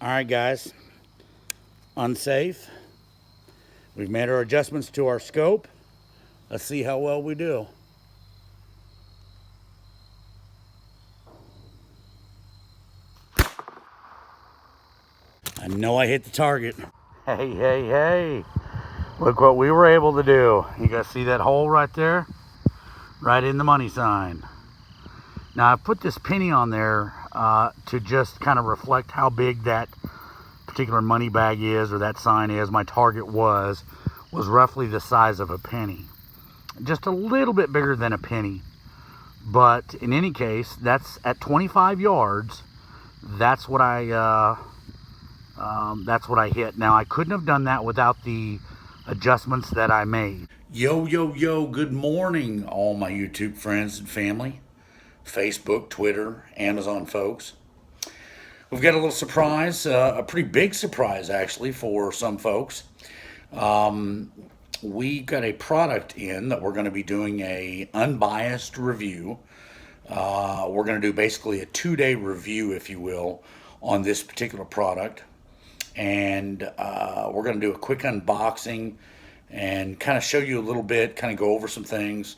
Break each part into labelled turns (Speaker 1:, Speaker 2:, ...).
Speaker 1: All right, guys, unsafe. We've made our adjustments to our scope. Let's see how well we do. I know I hit the target. Hey, hey, hey. Look what we were able to do. You guys see that hole right there? Right in the money sign. Now, I put this penny on there to just kind of reflect how big that particular money bag is, or that sign is. My target was roughly the size of a penny. Just a little bit bigger than a penny. But in any case, that's at 25 yards. That's what I hit. Now, I couldn't have done that without the adjustments that I made. Yo, yo, yo, good morning, all my YouTube friends and family. Facebook, Twitter, Amazon folks. We've got a little surprise, a pretty big surprise actually for some folks. We got a product in that we're going to be doing a unbiased review. We're going to do basically a 2-day review, if you will, on this particular product. And we're going to do a quick unboxing and kind of show you a little bit, kind of go over some things.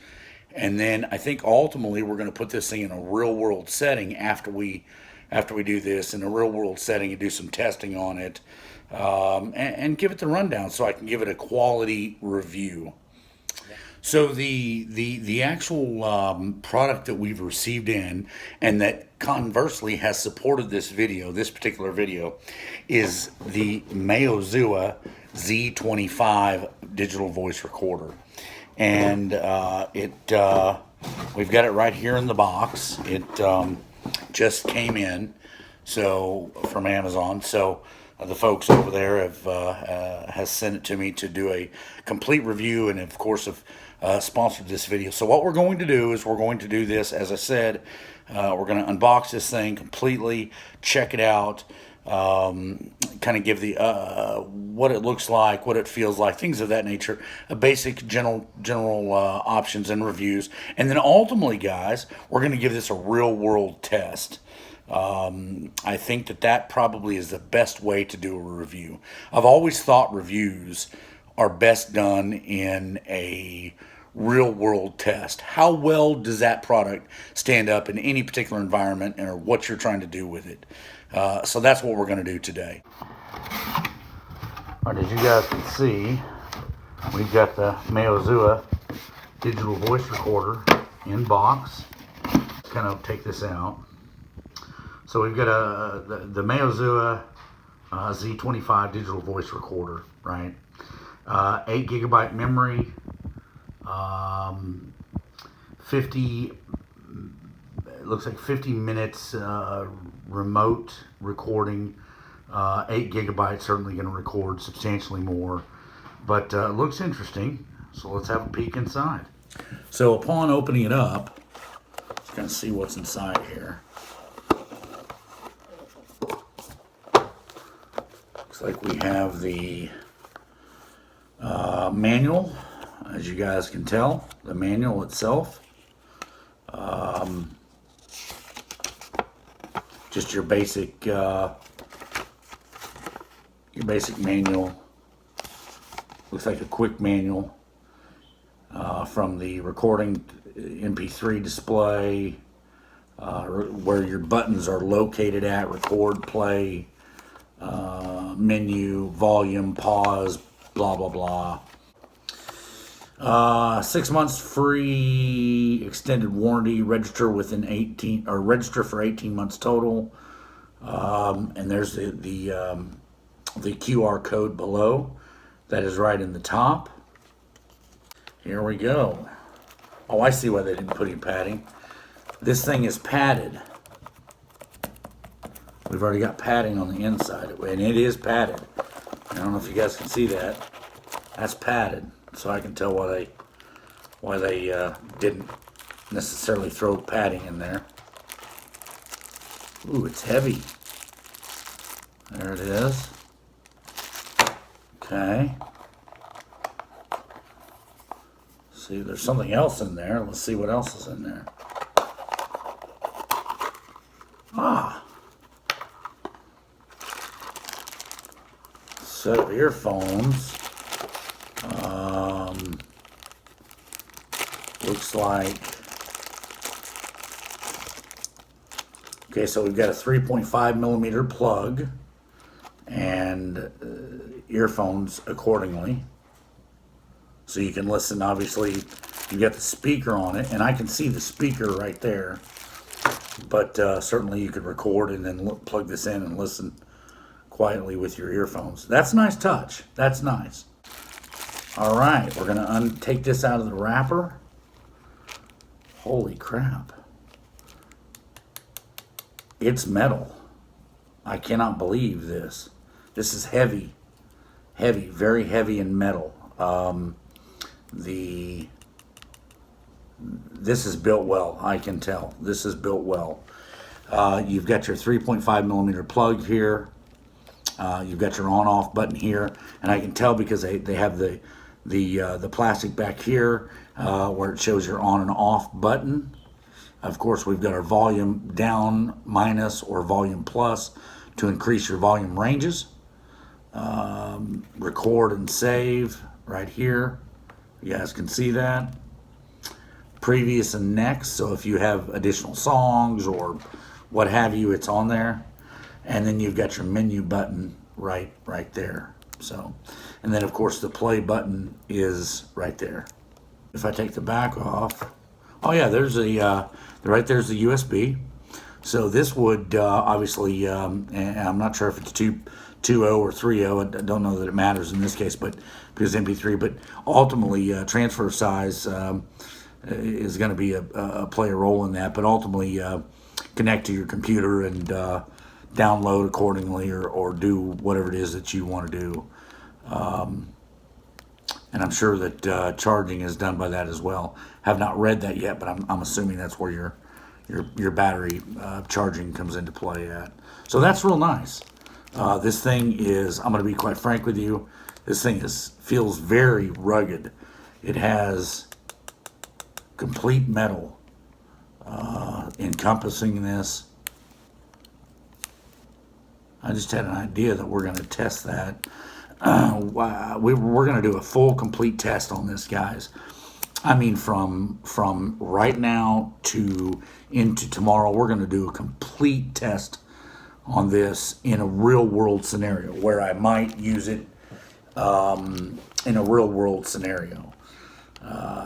Speaker 1: And then I think ultimately we're going to put this thing in a real world setting after we do this in a real world setting and do some testing on it, and give it the rundown so I can give it a quality review. So the actual product that we've received in, and that conversely has supported this particular video, is the Maozua Z25 digital voice recorder. And we've got it right here in the box. It just came in, so from Amazon. So the folks over there has sent it to me to do a complete review, and of course have sponsored this video. So what we're going to do is we're going to do this, as I said, we're going to unbox this thing completely, check it out, kind of give the what it looks like, what it feels like, things of that nature, a basic general options and reviews. And then ultimately, guys, we're going to give this a real world test. I think that probably is the best way to do a review. I've always thought reviews are best done in a real world test. How well does that product stand up in any particular environment, or what you're trying to do with it? So that's what we're going to do today. All right, as you guys can see, we've got the Maozua digital voice recorder in box. Let's kind of take this out. So we've got the Maozua Z25 digital voice recorder, right? 8 gigabyte memory, 50, it looks like 50 minutes remote recording. 8 gigabytes, certainly going to record substantially more, but looks interesting. So let's have a peek inside. So upon opening it up, let's kind of see what's inside here. Looks like we have the manual, as you guys can tell, the manual itself. Just your basic manual. Looks like a quick manual from the recording MP3 display, where your buttons are located at: record, play, menu, volume, pause, blah blah blah. 6 months free extended warranty. Register for 18 months total. And there's the QR code below. That is right in the top. Here we go. Oh, I see why they didn't put any padding. This thing is padded. We've already got padding on the inside, and it is padded. I don't know if you guys can see that. That's padded, so I can tell why they didn't necessarily throw padding in there. Ooh, it's heavy. There it is. Okay. See, there's something else in there. Let's see what else is in there. Ah. set of earphones. Looks like, okay, so we've got a 3.5 millimeter plug and earphones accordingly. So you can listen, obviously, you've got the speaker on it, and I can see the speaker right there. But certainly you could record and then plug this in and listen quietly with your earphones. That's a nice touch. That's nice. All right, we're going to take this out of the wrapper. Holy crap. It's metal. I cannot believe this. This is heavy. Heavy, very heavy in metal. This is built well, I can tell. This is built well. You've got your 3.5 millimeter plug here. You've got your on-off button here, and I can tell because they have the plastic back here where it shows your on and off button. Of course, we've got our volume down, minus, or volume plus to increase your volume ranges. Record and save right here. You guys can see that. Previous and next, so if you have additional songs or what have you, it's on there. And then you've got your menu button right there. So, and then of course the play button is right there. If I take the back off, oh yeah, there's right there's the USB. So this would obviously, and I'm not sure if it's 2.0 or 3.0. I don't know that it matters in this case, but because MP3. But ultimately, transfer size is going to be play a role in that. But ultimately, connect to your computer and download accordingly, or do whatever it is that you want to do. And I'm sure that charging is done by that as well. Have not read that yet, but I'm assuming that's where your battery charging comes into play at. So that's real nice. This thing is, I'm going to be quite frank with you, this thing feels very rugged. It has complete metal encompassing this. I just had an idea that we're going to test that. We're going to do a full, complete test on this, guys. I mean, from right now to into tomorrow, we're going to do a complete test on this in a real world scenario where I might use it in a real world scenario.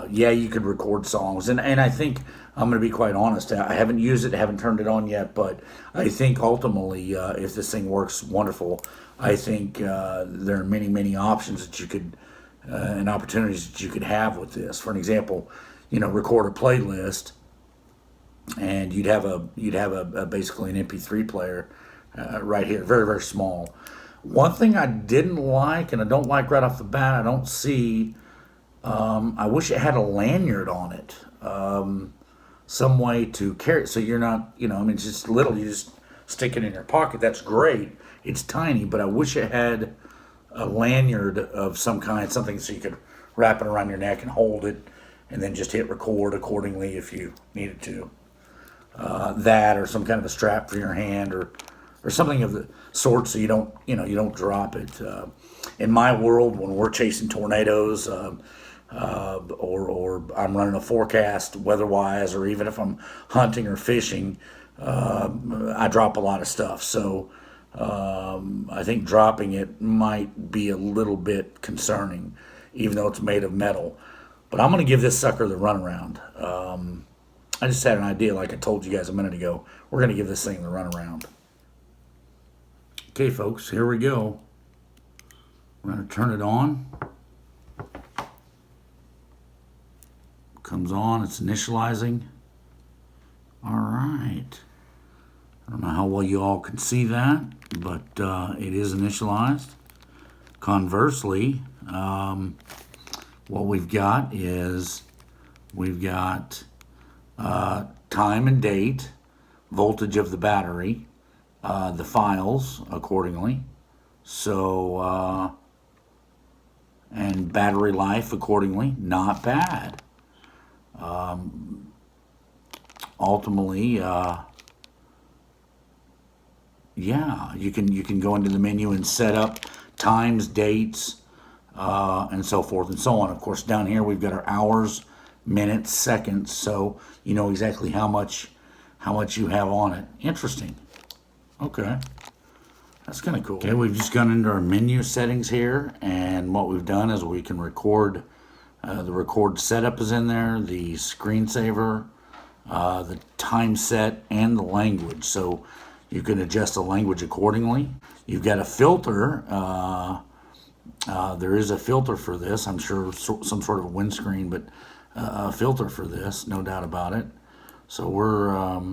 Speaker 1: Yeah, you could record songs, and I think, I'm going to be quite honest, I haven't used it, haven't turned it on yet, but I think ultimately, if this thing works wonderful, I think there are many options that you could, and opportunities that you could have with this. For an example, record a playlist, and you'd have a basically an MP3 player right here, very small. One thing I didn't like, and I don't like right off the bat, I don't see. I wish it had a lanyard on it, some way to carry it, so you're not, it's just little. You just stick it in your pocket. That's great. It's tiny, but I wish it had a lanyard of some kind, something so you could wrap it around your neck and hold it, and then just hit record accordingly if you needed to. That, or some kind of a strap for your hand, or something of the sort, so you don't drop it. In my world, when we're chasing tornadoes, or I'm running a forecast weather-wise, or even if I'm hunting or fishing, I drop a lot of stuff. So I think dropping it might be a little bit concerning, even though it's made of metal. But I'm going to give this sucker the runaround. I just had an idea, like I told you guys a minute ago. We're going to give this thing the runaround. Okay, folks, here we go. We're going to turn it on. Comes on, it's initializing. All right. I don't know how well you all can see that, but it is initialized. Conversely, what we've got is time and date, voltage of the battery, the files accordingly. So, and battery life accordingly, not bad. Ultimately, yeah, you can go into the menu and set up times, dates, and so forth and so on. Of course, down here we've got our hours, minutes, seconds, so you know exactly how much you have on it. Interesting. Okay. That's kind of cool. Okay, we've just gone into our menu settings here, and what we've done is we can record. The record setup is in there, the screensaver, the time set, and the language. So you can adjust the language accordingly. You've got a filter. There is a filter for this. I'm sure some sort of windscreen, but a filter for this, no doubt about it. So we're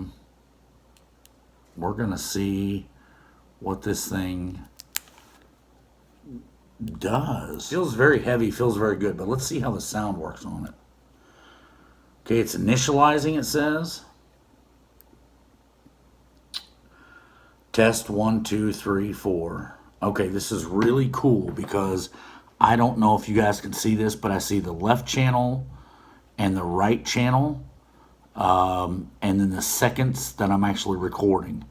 Speaker 1: gonna see what this thing does. Feels very heavy, feels very good, but let's see how the sound works on it. Okay, it's initializing, it says. Test 1, 2, 3, 4. Okay, this is really cool because I don't know if you guys can see this, but I see the left channel and the right channel, and then the seconds that I'm actually recording.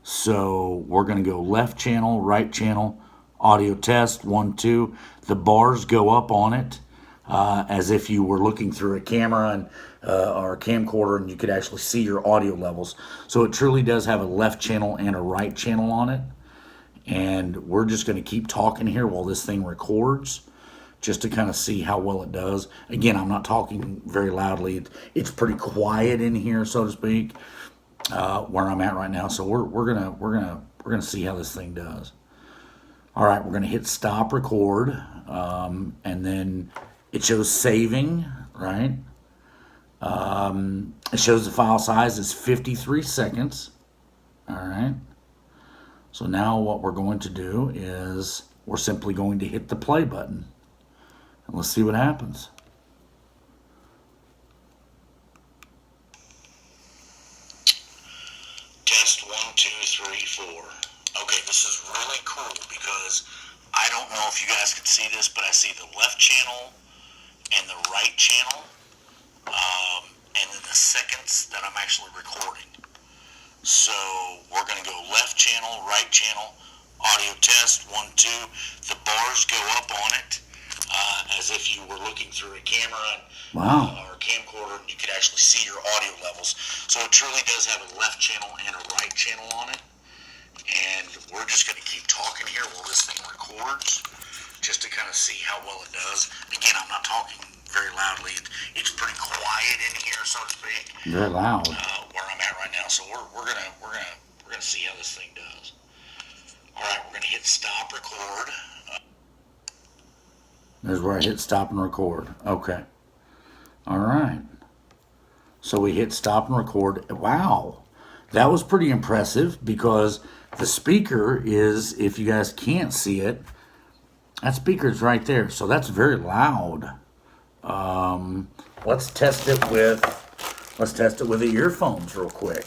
Speaker 1: So we're going to go left channel, right channel, audio test, 1, 2. The bars go up on it as if you were looking through a camera and or a camcorder, and you could actually see your audio levels. So it truly does have a left channel and a right channel on it. And we're just going to keep talking here while this thing records, just to kind of see how well it does. Again, I'm not talking very loudly. It's pretty quiet in here, so to speak, where I'm at right now. So we're gonna see how this thing does. All right, we're gonna hit stop record, and then it shows saving, right? It shows the file size is 53 seconds. All right. So now what we're going to do is we're simply going to hit the play button. And let's see what happens. Test 1, 2, 3, 4. Okay, this is really cool because I don't know if you guys can see this, but I see the left channel and the right channel, and then the seconds that I'm actually recording. So we're going to go left channel, right channel, audio test, 1, 2. The bars go up on it as if you were looking through a camera or a camcorder, and you could actually see your audio levels. So it truly does have a left channel and a right channel on it. And we're just going to keep talking here while this thing records, just to kind of see how well it does. Again, I'm not talking very loudly. It's pretty quiet in here, so to speak. Very loud. Where I'm at right now. So we're gonna see how this thing does. All right, we're gonna hit stop record. There's where I hit stop and record. Okay. All right. So we hit stop and record. Wow, that was pretty impressive because the speaker is, if you guys can't see it, that speaker's right there. So that's very loud. Let's test it with the earphones real quick.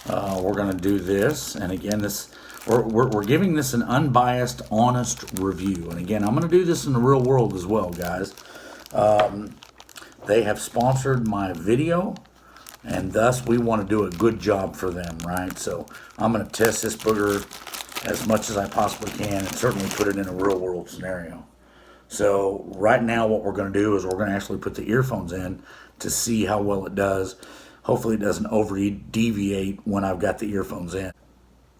Speaker 1: We're gonna do this, and again, we're giving this an unbiased, honest review. And again, I'm gonna do this in the real world as well, guys. They have sponsored my video, and thus we want to do a good job for them, right? So I'm gonna test this booger as much as I possibly can, and certainly put it in a real world scenario. So right now what we're going to do is we're going to actually put the earphones in to see how well it does. Hopefully it doesn't over deviate when I've got the earphones in.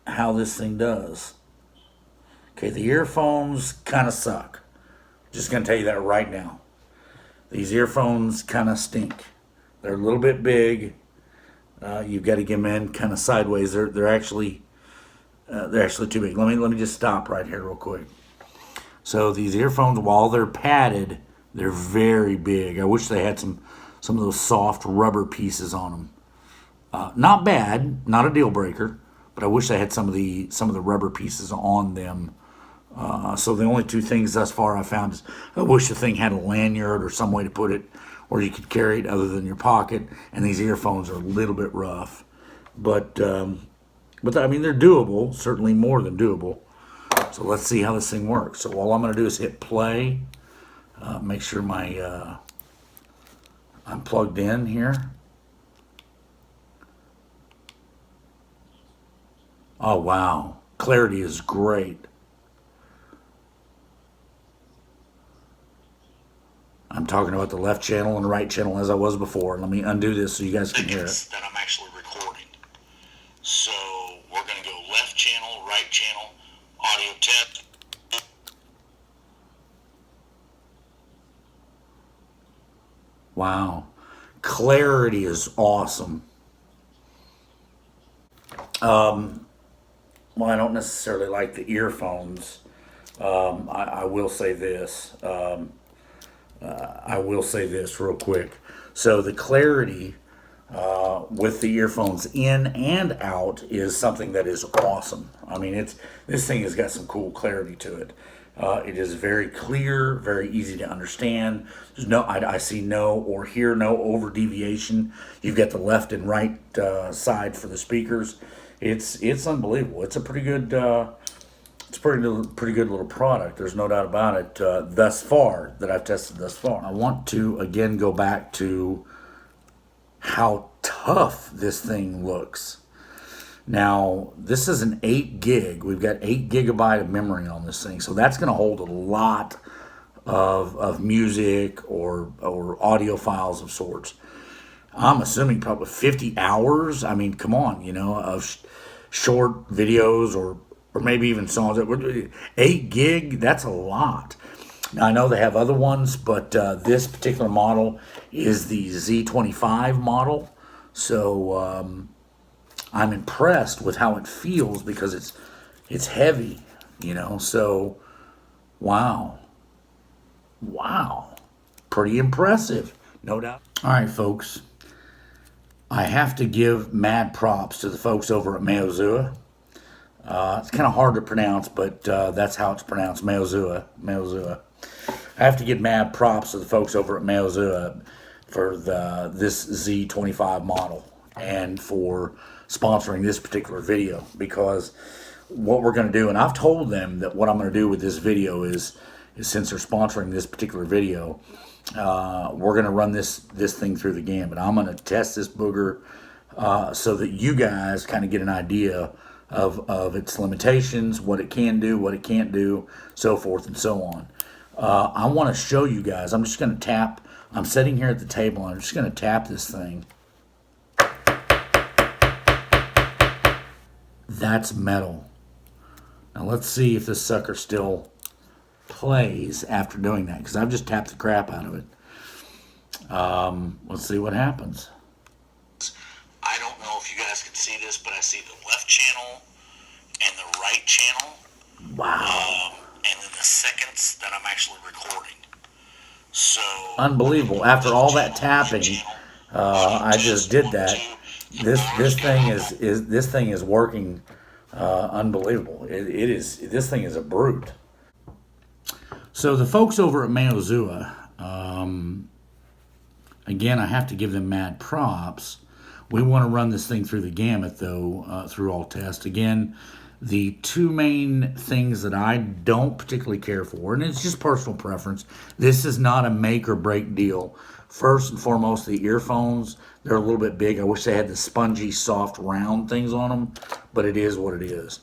Speaker 1: How this thing does. Okay, the earphones kind of suck. Just going to tell you that right now. These earphones kind of stink. They're a little bit big. You've got to get them in kind of sideways. They're actually too big. Let me just stop right here real quick. So these earphones, while they're padded, they're very big. I wish they had some of those soft rubber pieces on them. Not bad, not a deal breaker, but I wish they had some of the rubber pieces on them. So the only two things thus far I found is I wish the thing had a lanyard or some way to put it where you could carry it other than your pocket. And these earphones are a little bit rough, but I mean they're doable, certainly more than doable. So let's see how this thing works. So all I'm going to do is hit play. Make sure I'm plugged in here. Oh wow, clarity is great. I'm talking about the left channel and the right channel as I was before. Let me undo this so you guys can hear it.
Speaker 2: That I'm actually recording. So we're going to go left channel, right channel, audio test.
Speaker 1: Wow. Clarity is awesome. Well, I don't necessarily like the earphones. I will say this. I will say this real quick. So the clarity with the earphones in and out is something that is awesome. I mean, this thing has got some cool clarity to it. It is very clear, very easy to understand. There's no, I see no or hear no over deviation. You've got the left and right side for the speakers. It's unbelievable. It's a pretty good. It's a pretty good little product. There's no doubt about it. Thus far that I've tested thus far. I want to again go back to how tough this thing looks. Now, this is an 8 gig. We've got 8 gigabyte of memory on this thing. So that's going to hold a lot of music or audio files of sorts. I'm assuming probably 50 hours. I mean, come on, of short videos or maybe even songs. 8 gig, that's a lot. Now, I know they have other ones, but this particular model is the Z25 model. So I'm impressed with how it feels because it's heavy, So, wow. Pretty impressive, no doubt. All right, folks. I have to give mad props to the folks over at Maozua. It's kind of hard to pronounce, but that's how it's pronounced, Maozua. I have to give mad props to the folks over at Maozua for this Z25 model and for sponsoring this particular video, because what we're going to do, and I've told them that what I'm going to do with this video is since they're sponsoring this particular video, we're going to run this thing through the gambit. I'm going to test this booger so that you guys kind of get an idea of its limitations, what it can do, what it can't do, so forth and so on. I want to show you guys. I'm just going to tap. I'm sitting here at the table, and I'm just going to tap this thing. That's metal. Now let's see if this sucker still plays after doing that, because I've just tapped the crap out of it. Let's see what happens.
Speaker 2: I don't know if you guys can see this, but I see the left channel and the right channel.
Speaker 1: Wow.
Speaker 2: And then the seconds that I'm actually recording. So
Speaker 1: unbelievable. After all that tapping, I just did that. This thing is working unbelievable. This thing is a brute. So the folks over at Maozua, again, I have to give them mad props. We want to run this thing through the gamut, though, through all tests. Again, the two main things that I don't particularly care for, and it's just personal preference, this is not a make or break deal. First and foremost, the earphones, they're a little bit big. I wish they had the spongy, soft, round things on them, but it is what it is.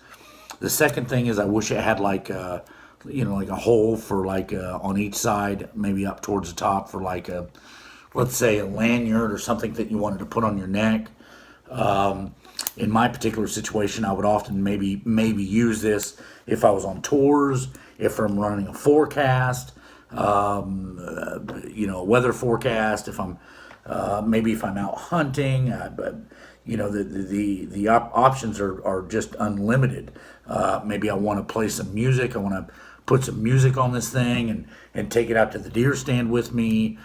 Speaker 1: The second thing is I wish it had like a hole for on each side, maybe up towards the top for let's say a lanyard or something that you wanted to put on your neck. In my particular situation, I would often maybe use this if I was on tours, if I'm running a forecast, weather forecast, if I'm maybe if I'm out hunting, the options are just unlimited. Maybe I want to play some music. I want to put some music on this thing and take it out to the deer stand with me.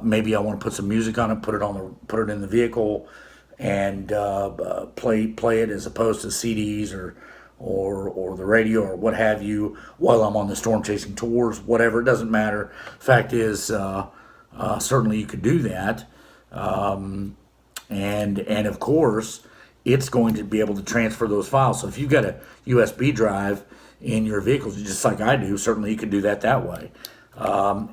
Speaker 1: Maybe I want to put some music on it, put it in the vehicle, and play it as opposed to CDs or the radio or what have you while I'm on the storm chasing tours. Whatever, it doesn't matter. Fact is, certainly you could do that, and of course, it's going to be able to transfer those files. So if you've got a USB drive in your vehicles, just like I do, certainly you can do that way.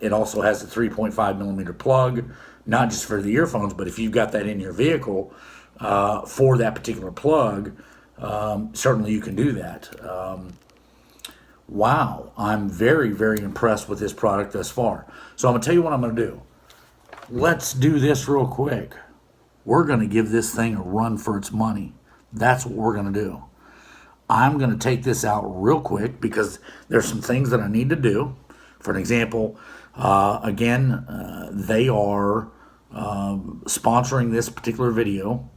Speaker 1: It also has a 3.5 millimeter plug, not just for the earphones, but if you've got that in your vehicle for that particular plug, certainly you can do that. wow, I'm very, very impressed with this product thus far. So I'm going to tell you what I'm going to do. Let's do this real quick. We're going to give this thing a run for its money. That's what we're going to do. I'm going to take this out real quick because there's some things that I need to do. For an example, they are sponsoring this particular video.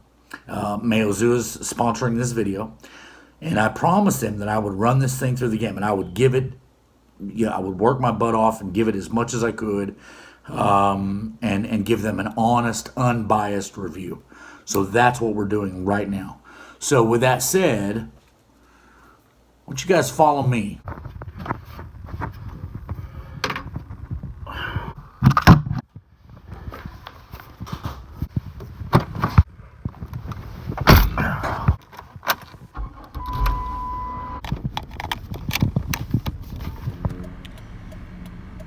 Speaker 1: Maozua is sponsoring this video. And I promised them that I would run this thing through the game and I would give it, I would work my butt off and give it as much as I could, and give them an honest, unbiased review. So that's what we're doing right now. So with that said, why don't you guys follow me?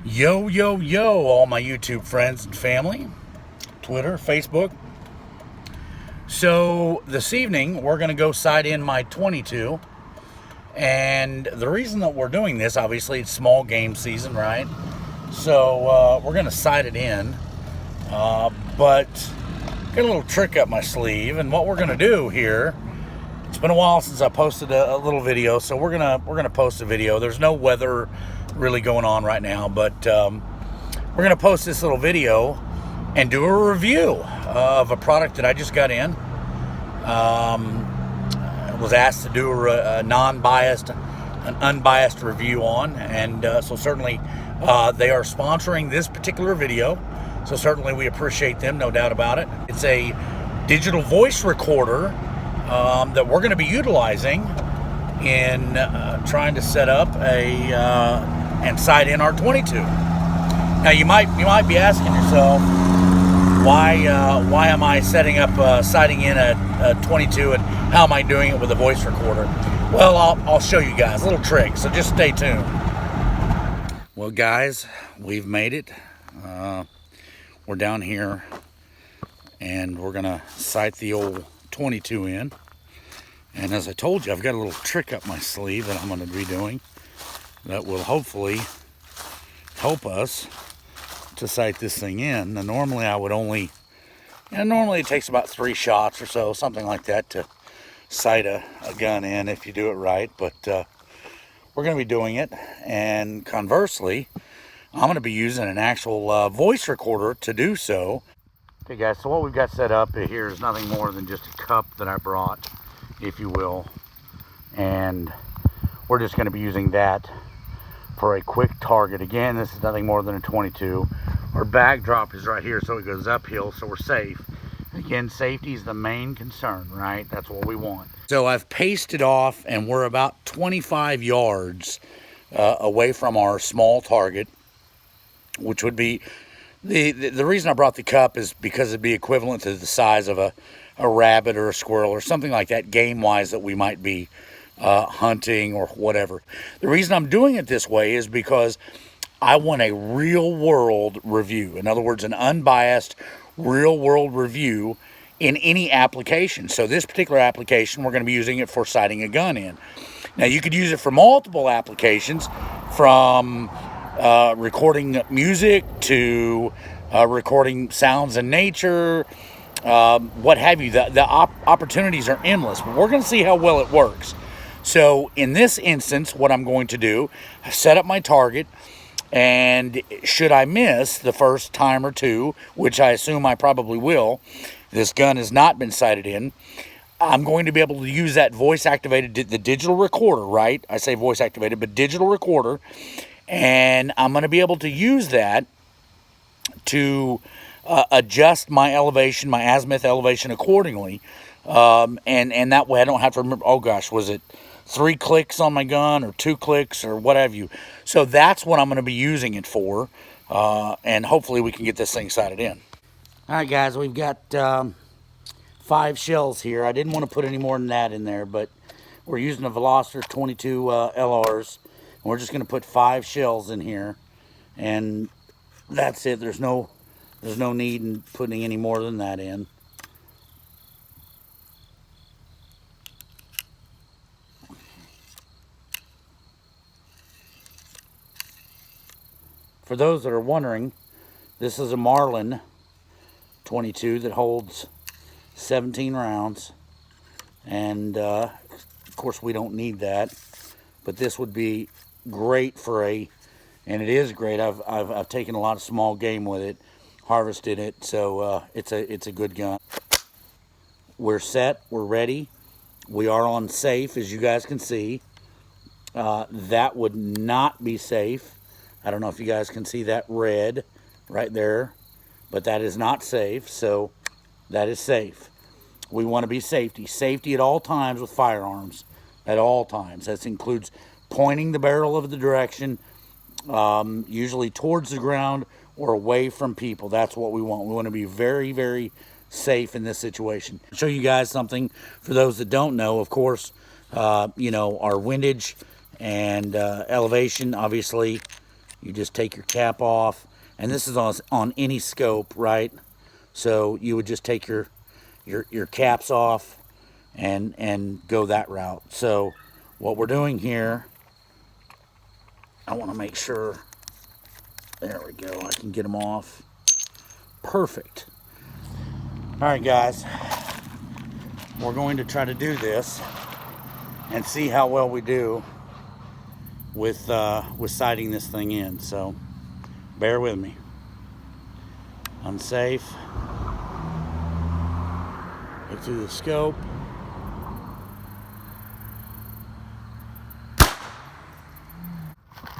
Speaker 1: Yo, yo, yo, all my YouTube friends and family, Twitter, Facebook. So this evening, we're going to go sight in my 22. And the reason that we're doing this, obviously, it's small game season, right? So we're going to sight it in. But got a little trick up my sleeve. And what we're going to do here, it's been a while since I posted a little video, so we're gonna post a video. There's no weather really going on right now, but we're gonna post this little video and do a review of a product that I just got in. I was asked to do a non-biased, an unbiased review on, and so certainly they are sponsoring this particular video. So certainly we appreciate them, no doubt about it. It's a digital voice recorder that we're going to be utilizing in trying to set up and sight in our 22. Now you might be asking yourself, why am I setting up sighting in a 22 and how am I doing it with a voice recorder? Well, I'll show you guys a little trick, so just stay tuned. Well, guys, we've made it. We're down here and we're gonna sight the old 22 in. And as I told you, I've got a little trick up my sleeve that I'm going to be doing that will hopefully help us to sight this thing in. Now, normally I would only, normally it takes about 3 shots or so, something like that, to sight a gun in if you do it right. But we're going to be doing it. And conversely, I'm going to be using an actual voice recorder to do so. Okay, guys, so what we've got set up here is nothing more than just a cup that I brought, if you will, and we're just going to be using that for a quick target. Again, this is nothing more than a 22. Our backdrop is right here, so it goes uphill, so we're safe. Again, safety is the main concern, right? That's what we want. So I've pasted off, and we're about 25 yards away from our small target, which would be the reason I brought the cup is because it'd be equivalent to the size of a rabbit or a squirrel or something like that, game-wise, that we might be hunting or whatever. The reason I'm doing it this way is because I want a real-world review. In other words, an unbiased, real-world review in any application. So this particular application, we're going to be using it for sighting a gun in. Now, you could use it for multiple applications, from recording music to recording sounds in nature, what have you. The opportunities are endless, but we're going to see how well it works. So in this instance, what I'm going to do, set up my target, and should I miss the first time or two, which I assume I probably will, this gun has not been sighted in, I'm going to be able to use that voice-activated, the digital recorder, right? I say voice-activated, but digital recorder, and I'm going to be able to use that to adjust my elevation, my azimuth elevation accordingly, and that way I don't have to remember, oh gosh, was it 3 clicks on my gun or 2 clicks or what have you. So that's what I'm going to be using it for, and hopefully we can get this thing sighted in. All right, guys, we've got 5 shells here. I didn't want to put any more than that in there, but we're using a Veloster 22 LRs, and we're just going to put 5 shells in here, and that's it. There's no need in putting any more than that in. for those that are wondering, this is a Marlin 22 that holds 17 rounds. And, of course, we don't need that. But this would be great for and it is great. I've taken a lot of small game with it, harvested it, so it's a good gun. We're set. We're ready. We are on safe, as you guys can see. That would not be safe. I don't know if you guys can see that red right there, but that is not safe, so that is safe. We want to be safety. Safety at all times with firearms, at all times. That includes pointing the barrel of the direction, usually towards the ground or away from people. That's what we want. We want to be very, very safe in this situation. I'll show you guys something for those that don't know. Of course, you know, our windage and elevation. Obviously, you just take your cap off, and this is on any scope, right? So you would just take your caps off and go that route. So what we're doing here, I want to make sure, there we go, I can get them off. Perfect. All right, guys, we're going to try to do this and see how well we do with sighting this thing in. So bear with me. Unsafe. Look through the scope.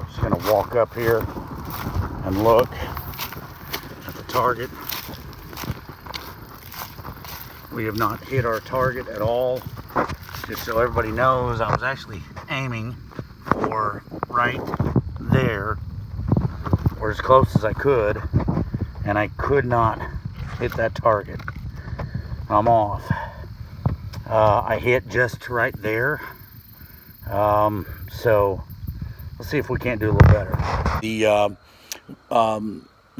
Speaker 1: Just gonna walk up here and look at the target. We have not hit our target at all. Just so everybody knows, I was actually aiming for right there, or as close as I could, and I could not hit that target. I'm off. I hit just right there. So let's see if we can't do a little better. The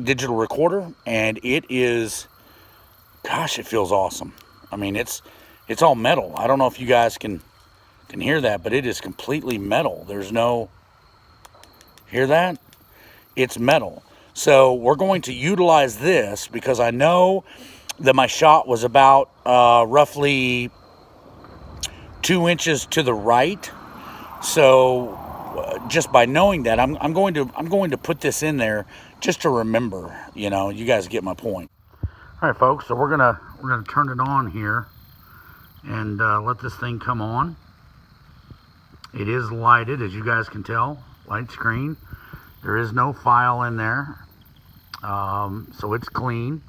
Speaker 1: digital recorder, and it is, gosh, it feels awesome. I mean, it's all metal. I don't know if you guys can hear that, but it is completely metal. There's no, hear that? It's metal. So we're going to utilize this because I know that my shot was about roughly 2 inches to the right. So just by knowing that, I'm going to put this in there just to remember. You know, you guys get my point. All right, folks. So we're gonna turn it on here and let this thing come on. It is lighted, as you guys can tell. Light screen. There is no file in there, so it's clean.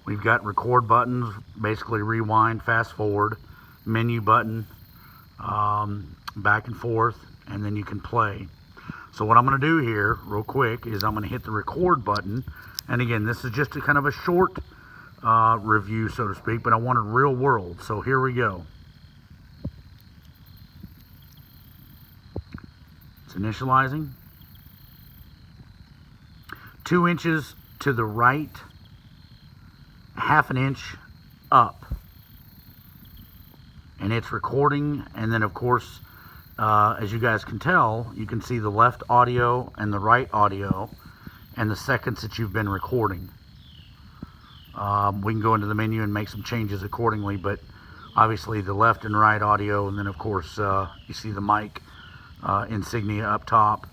Speaker 1: We've got record buttons, basically rewind, fast forward, menu button, back and forth, and then you can play. So what I'm going to do here real quick is I'm going to hit the record button. And again, this is just a kind of a short review, so to speak, but I wanted real world. So here we go. It's initializing. 2 inches to the right, ½ inch up, and it's recording. And then of course, as you guys can tell, you can see the left audio and the right audio and the seconds that you've been recording. We can go into the menu and make some changes accordingly, but obviously the left and right audio, and then of course you see the mic insignia up top.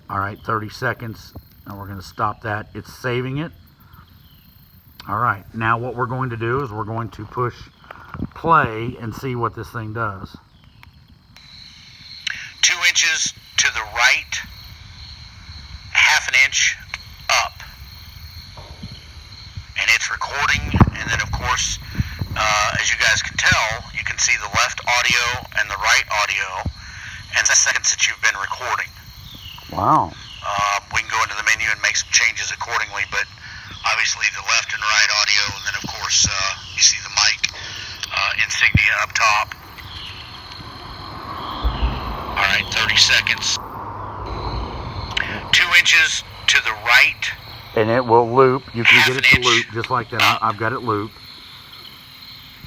Speaker 1: All right, 30 seconds. Now we're going to stop that. It's saving it. All right, now what we're going to do is we're going to push play and see what this thing does.
Speaker 2: 2 inches to the right, ½ inch up. And it's recording, and then of course, as you guys can tell, you can see the left audio and the right audio, and the seconds that you've been recording.
Speaker 1: Wow.
Speaker 2: We can go into the menu and make some changes accordingly, but obviously the left and right audio, and then of course you see the mic insignia up top. All right, 30 seconds. 2 inches to the right.
Speaker 1: And it will loop. You can get it to loop just like that. I've got it looped.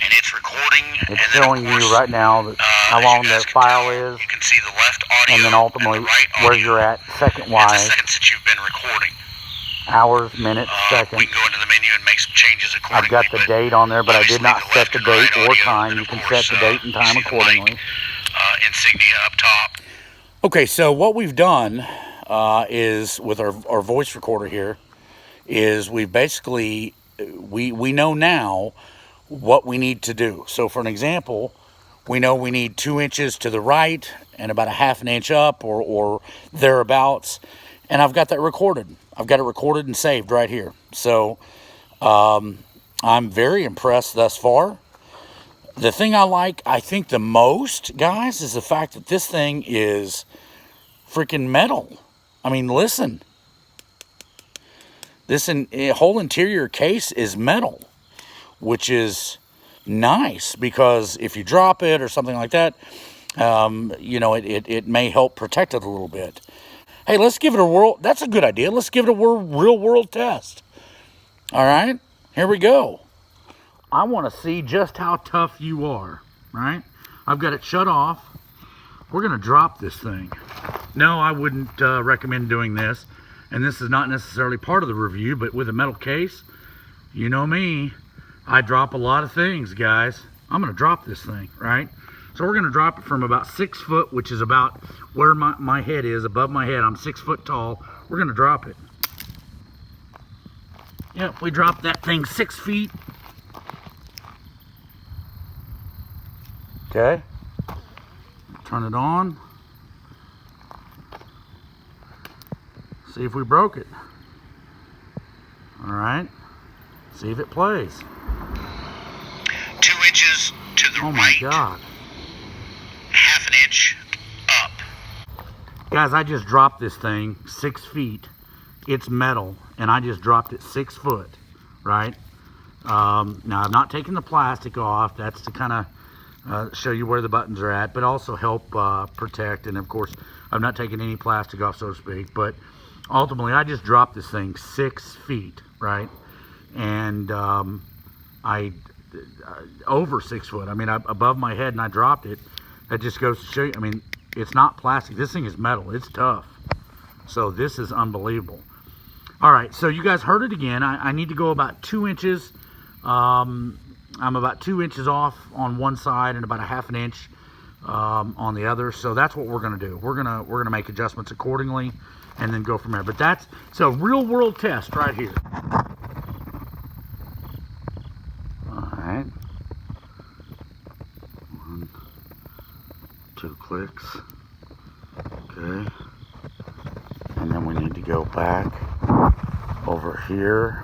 Speaker 2: And it's recording.
Speaker 1: It's showing you right now that how long that file is.
Speaker 2: You can see the left audio
Speaker 1: and then ultimately
Speaker 2: and the right
Speaker 1: where
Speaker 2: audio.
Speaker 1: you're at
Speaker 2: It's the
Speaker 1: second-wise,
Speaker 2: seconds that you've been recording.
Speaker 1: hours, minutes,
Speaker 2: We
Speaker 1: seconds.
Speaker 2: can go into the menu and make some changes accordingly.
Speaker 1: I've got the date on there, but I did not set the date or time. You can set the date and time accordingly.
Speaker 2: Insignia up top.
Speaker 1: Okay, so what we've done is with our voice recorder here is we basically we know now what we need to do. So for an example, we know we need 2 inches to the right and about a half an inch up or thereabouts, and I've got that recorded. I've got it recorded and saved right here. So I'm very impressed thus far. The thing I think the most, guys, is the fact that this thing is freaking metal. I mean, listen. This whole interior case is metal, which is nice because if you drop it or something like that, you know, it may help protect it a little bit. Hey, let's give it a whirl. That's a good idea. Let's give it a real world test. All right, here we go. I want to see just how tough you are, right? I've got it shut off. We're going to drop this thing. No, I wouldn't recommend doing this. And this is not necessarily part of the review, but with a metal case, you know me, I drop a lot of things, guys. I'm going to drop this thing, right? So we're going to drop it from about 6 foot, which is about where my head is, above my head. I'm 6 foot tall. We're going to drop it. Yep, we dropped that thing 6 feet. Okay. Turn it on. See if we broke it. All right. See if it plays.
Speaker 2: 2 inches to the right.
Speaker 1: Oh my God.
Speaker 2: Half an inch up.
Speaker 1: Guys, I just dropped this thing 6 feet. It's metal, and I just dropped it 6 foot, right? Now, I've not taken the plastic off. That's to kind of show you where the buttons are at, but also help protect. And of course, I've not taken any plastic off, so to speak. But ultimately, I just dropped this thing 6 feet, right? And I over 6 foot. I mean, above my head, and I dropped it. That just goes to show you. I mean, it's not plastic. This thing is metal. It's tough. So this is unbelievable. All right, so you guys heard it again. I need to go about 2 inches. I'm about 2 inches off on one side and about a half an inch on the other. So that's what we're gonna do. We're gonna make adjustments accordingly and then go from there. But that's a real world test right here. All right. 1, 2 clicks. Okay. And then we need to go back over here.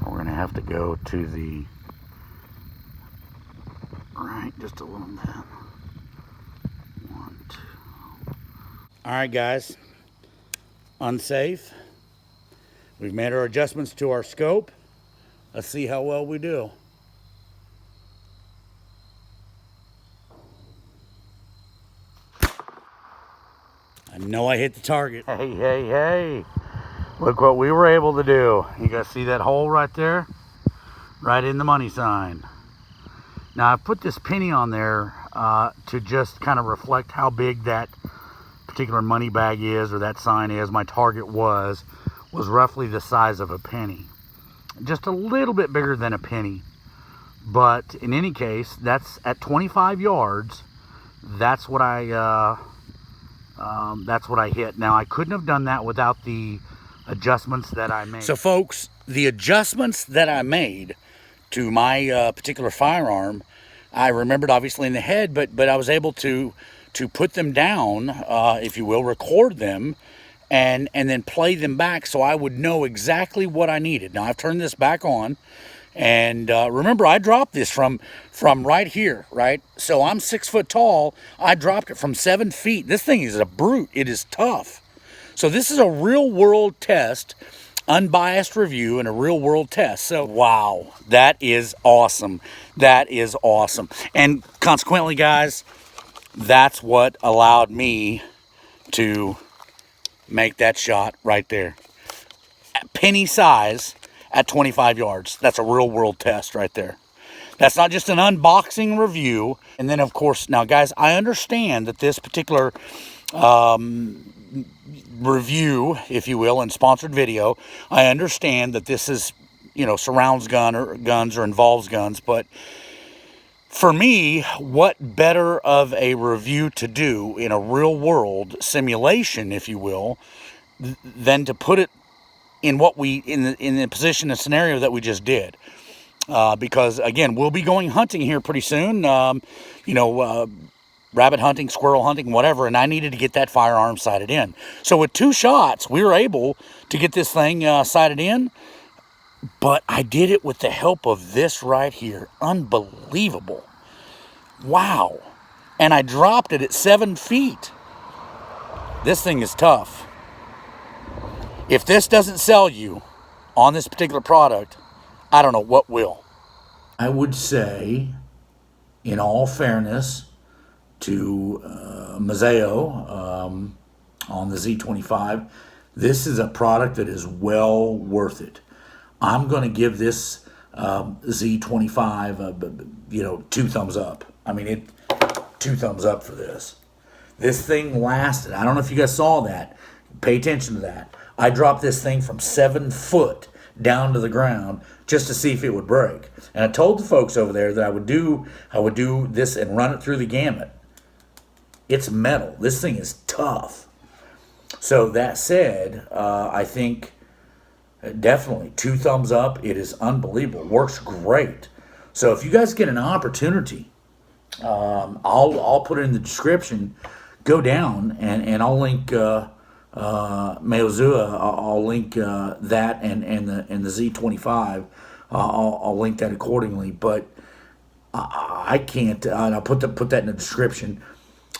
Speaker 1: We're gonna have to go to the right just a little bit. 1, 2. All right, guys. Unsafe. We've made our adjustments to our scope. Let's see how well we do. I know I hit the target. Hey, hey, hey. Look what we were able to do. You guys see that hole right there? Right in the money sign. Now, I put this penny on there to just kind of reflect how big that particular money bag is, or that sign is. My target was roughly the size of a penny. Just a little bit bigger than a penny. But in any case, that's at 25 yards. That's what I hit. Now, I couldn't have done that without the adjustments that I made. So, folks, the adjustments that I made to my particular firearm, I remembered obviously in the head, but I was able to put them down, if you will, record them, and then play them back so I would know exactly what I needed. Now, I've turned this back on. And remember, I dropped this from right here, right? So I'm 6 foot tall. I dropped it from 7 feet. This thing is a brute. It is tough. So this is a real world test, unbiased review and a real world test. So wow, that is awesome. That is awesome. And consequently, guys, that's what allowed me to make that shot right there. Penny size. At 25 yards. That's a real world test right there. That's not just an unboxing review. And then, of course, now, guys, I understand that this particular review, if you will, and sponsored video. I understand that this is, surrounds guns or involves guns, but for me, what better of a review to do in a real world simulation, if you will, than to put it in the position and scenario that we just did. Because again, we'll be going hunting here pretty soon. Rabbit hunting, squirrel hunting, whatever, and I needed to get that firearm sighted in. So with 2 shots, we were able to get this thing sighted in, but I did it with the help of this right here. Unbelievable. Wow. And I dropped it at 7 feet. This thing is tough. If this doesn't sell you on this particular product, I don't know what will. I would say, in all fairness, to Maozua on the Z25, this is a product that is well worth it. I'm going to give this Z25 2 thumbs up. I mean, 2 thumbs up for this. This thing lasted. I don't know if you guys saw that. Pay attention to that. I dropped this thing from 7 foot down to the ground just to see if it would break. And I told the folks over there that I would do this and run it through the gamut. It's metal. This thing is tough. So that said, I think definitely 2 thumbs up. It is unbelievable. Works great. So if you guys get an opportunity, I'll put it in the description. Go down and I'll link Maozua. I'll link that and the Z25. I'll link that accordingly. But I can't. And I'll put that in the description.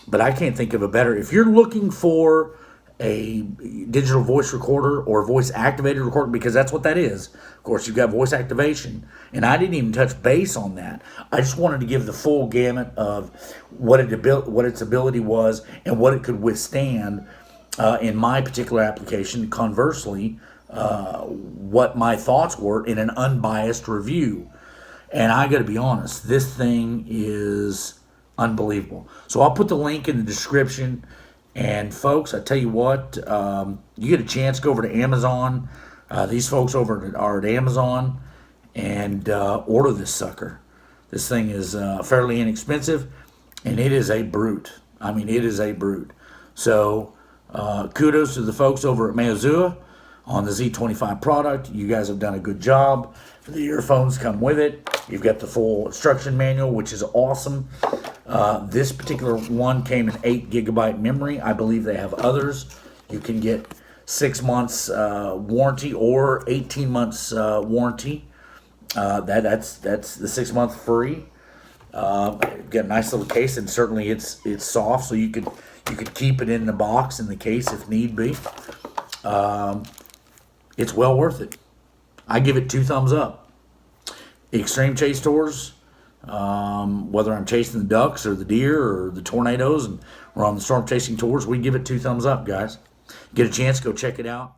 Speaker 1: But I can't think of a better. If you're looking for a digital voice recorder or voice activated recorder, because that's what that is. Of course, you've got voice activation, and I didn't even touch base on that. I just wanted to give the full gamut of what its ability was and what it could withstand in my particular application. Conversely, what my thoughts were in an unbiased review. And I got to be honest, this thing is unbelievable. So I'll put the link in the description. And folks, I tell you what, you get a chance, go over to Amazon. These folks over are at Amazon, and order this sucker. This thing is fairly inexpensive, and it is a brute. I mean, it is a brute. So kudos to the folks over at Maozua on the Z25 product. You guys have done a good job. The earphones come with it. You've got the full instruction manual, which is awesome. This particular one came in 8 GB memory. I believe they have others. You can get 6 months warranty or 18 months warranty. That's the 6 month free. Got a nice little case, and certainly it's soft, so you could keep it in the box in the case if need be. It's well worth it. I give it 2 thumbs up. Extreme chase tours. Whether I'm chasing the ducks or the deer or the tornadoes and we're on the storm chasing tours, we give it 2 thumbs up, guys. Get a chance, go check it out.